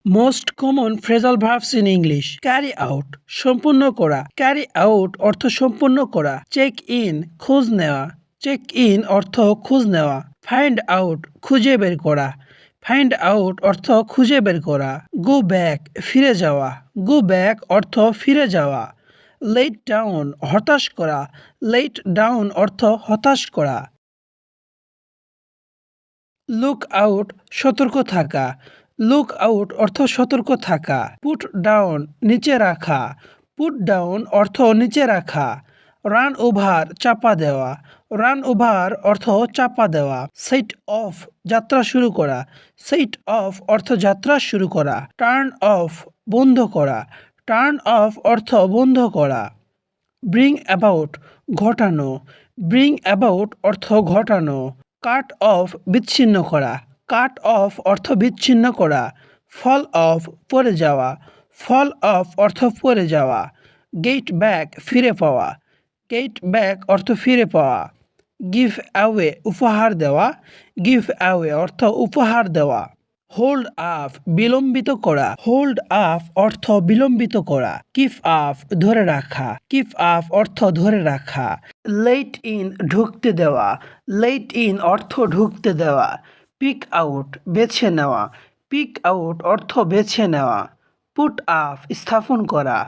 Most common phrasal verbs in English. Carry out সম্পূর্ণ করা, carry out অর্থ সম্পূর্ণ করা। চেক ইন খোঁজ নেওয়া, চেক ইন অর্থ খোঁজ নেওয়া। ফাইন্ড আউট খুঁজে বের করা, ফাইন্ড আউট অর্থ খুঁজে বের করা। গো ব্যাক ফিরে যাওয়া, গো ব্যাক অর্থ ফিরে যাওয়া। লেট ডাউন হতাশ করা, লেট ডাউন অর্থ হতাশ করা। লুক আউট সতর্ক থাকা, লুক আউট অর্থ সতর্ক থাকা। পুট ডাউন নিচে রাখা, পুট ডাউন অর্থ নিচে রাখা। রান ওভার চাপা দেওয়া, রান ওভার অর্থ চাপা দেওয়া। সেট অফ যাত্রা শুরু করা, সেট অফ অর্থ যাত্রা শুরু করা। টার্ন অফ বন্ধ করা, টার্ন অফ অর্থ বন্ধ করা। ব্রিং অ্যাবাউট ঘটানো, ব্রিং অ্যাবাউট অর্থ ঘটানো। কাট অফ বিচ্ছিন্ন করা, কাট অফ অর্থ বিচ্ছিন্ন করা। ফল অফ পড়ে যাওয়া, ফল অফ অর্থ পড়ে যাওয়া। গেট ব্যাক ফিরে পাওয়া, গেট ব্যাক অর্থ ফিরে পাওয়া। গিভ অ্যাওয়ে উপহার দেওয়া, গিভ অ্যাওয়ে অর্থ উপহার দেওয়া। হোল্ড আপ বিলম্বিত করা, হোল্ড আপ অর্থ বিলম্বিত করা। কিপ আপ ধরে রাখা, কিপ আপ অর্থ ধরে রাখা। লেট ইন ঢুকতে দেওয়া, লেট ইন অর্থ ঢুকতে দেওয়া। পিক আউট বেছে নেওয়া, পিক আউট অর্থ বেছে নেওয়া। পুট আপ স্থাপন করা,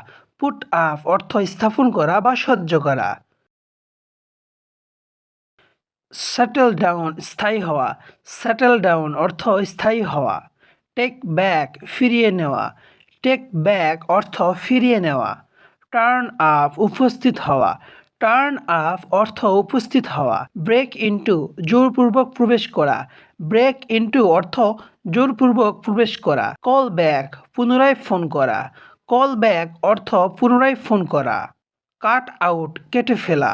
পুট আপ অর্থ স্থাপন করা বা সহ্য করা। সেটেল ডাউন স্থায়ী হওয়া, সেটেল ডাউন অর্থ স্থায়ী হওয়া। টেক ব্যাক ফিরিয়ে নেওয়া, টেক ব্যাক অর্থ ফিরিয়ে নেওয়া। টার্ন আপ উপস্থিত হওয়া, টার্ন আপ অর্থ উপস্থিত হওয়া। ব্রেক ইনটু জোরপূর্বক প্রবেশ করা, ব্রেক ইনটু অর্থ জোরপূর্বক প্রবেশ করা। কল ব্যাক পুনরায় ফোন করা, কল ব্যাক অর্থ পুনরায় ফোন করা। কাট আউট কেটে ফেলা,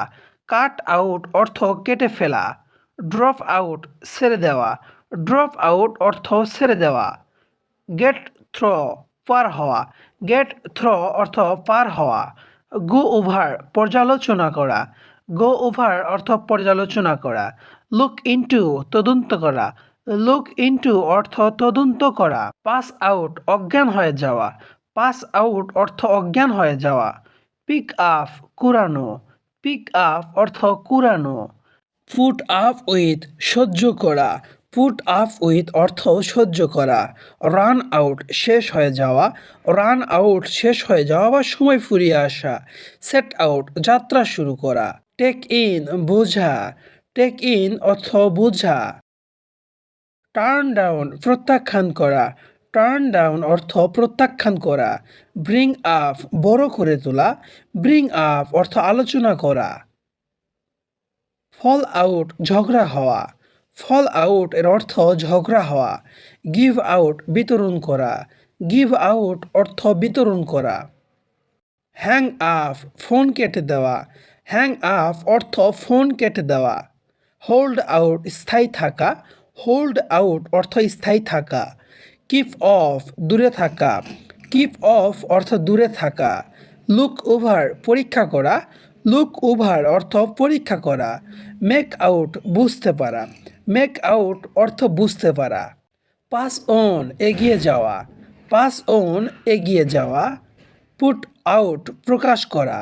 কাট আউট অর্থ কেটে ফেলা। ড্রপ আউট ছেড়ে দেওয়া, ড্রপ আউট অর্থ ছেড়ে দেওয়া। গেট থ্র পার হওয়া, গেট থ্র অর্থ পার হওয়া। গো ওভার পর্যালোচনা করা, গো ওভার অর্থ পর্যালোচনা করা। লুক ইনটু তদন্ত করা, লুক ইনটু অর্থ তদন্ত করা। পাস আউট অজ্ঞান হয়ে যাওয়া, পাস আউট অর্থ অজ্ঞান হয়ে যাওয়া। পিক আপ কুড়ানো, পিক আপ অর্থ কুড়ানো। পুট আপ উইথ সহ্য করা, পুট আপ উইথ অর্থ সহ্য করা। রান আউট শেষ হয়ে যাওয়া, রান আউট শেষ হয়ে যাওয়া বা সময় ফুরিয়ে আসা। সেট আউট যাত্রা শুরু করা। টেক ইন বোঝা, টেক ইন অর্থ বোঝা। টার্ন ডাউন প্রত্যাখ্যান করা, টার্ন ডাউন অর্থ প্রত্যাখ্যান করা। ব্রিং আপ বড় করে তোলা, ব্রিং আপ অর্থ আলোচনা করা। ফল আউট ঝগড়া হওয়া, ফল আউট এর অর্থ ঝগড়া হওয়া। গিভ আউট বিতরণ করা, গিভ আউট অর্থ বিতরণ করা। হ্যাং আপ ফোন কেটে দেওয়া, হ্যাং আপ অর্থ ফোন কেটে দেওয়া। হোল্ড আউট স্থায়ী থাকা, হোল্ড আউট অর্থ স্থায়ী থাকা। কিপ অফ দূরে থাকা, কিপ অফ অর্থ দূরে থাকা। লুক ওভার পরীক্ষা করা, লুক ওভার অর্থ পরীক্ষা করা। মেক আউট বুঝতে পারা, মেক আউট অর্থ বুঝতে পারা। পাস অন এগিয়ে যাওয়া, পাস অন এগিয়ে যাওয়া। পুট আউট প্রকাশ করা,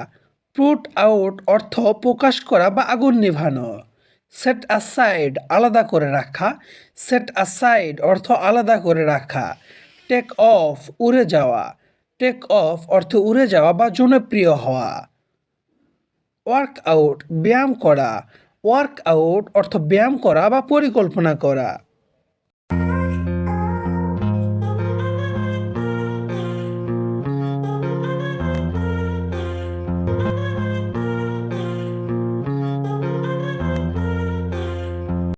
পুট আউট অর্থ প্রকাশ করা বা আগুন নেভানো। সেট অ্যাসাইড আলাদা করে রাখা, সেট অ্যাসাইড অর্থ আলাদা করে রাখা। টেক অফ উড়ে যাওয়া, টেক অফ অর্থ উড়ে যাওয়া বা জনপ্রিয় হওয়া। ওয়ার্ক আউট ব্যায়াম করা, ওয়ার্ক আউট অর্থ ব্যায়াম করা বা পরিকল্পনা করা।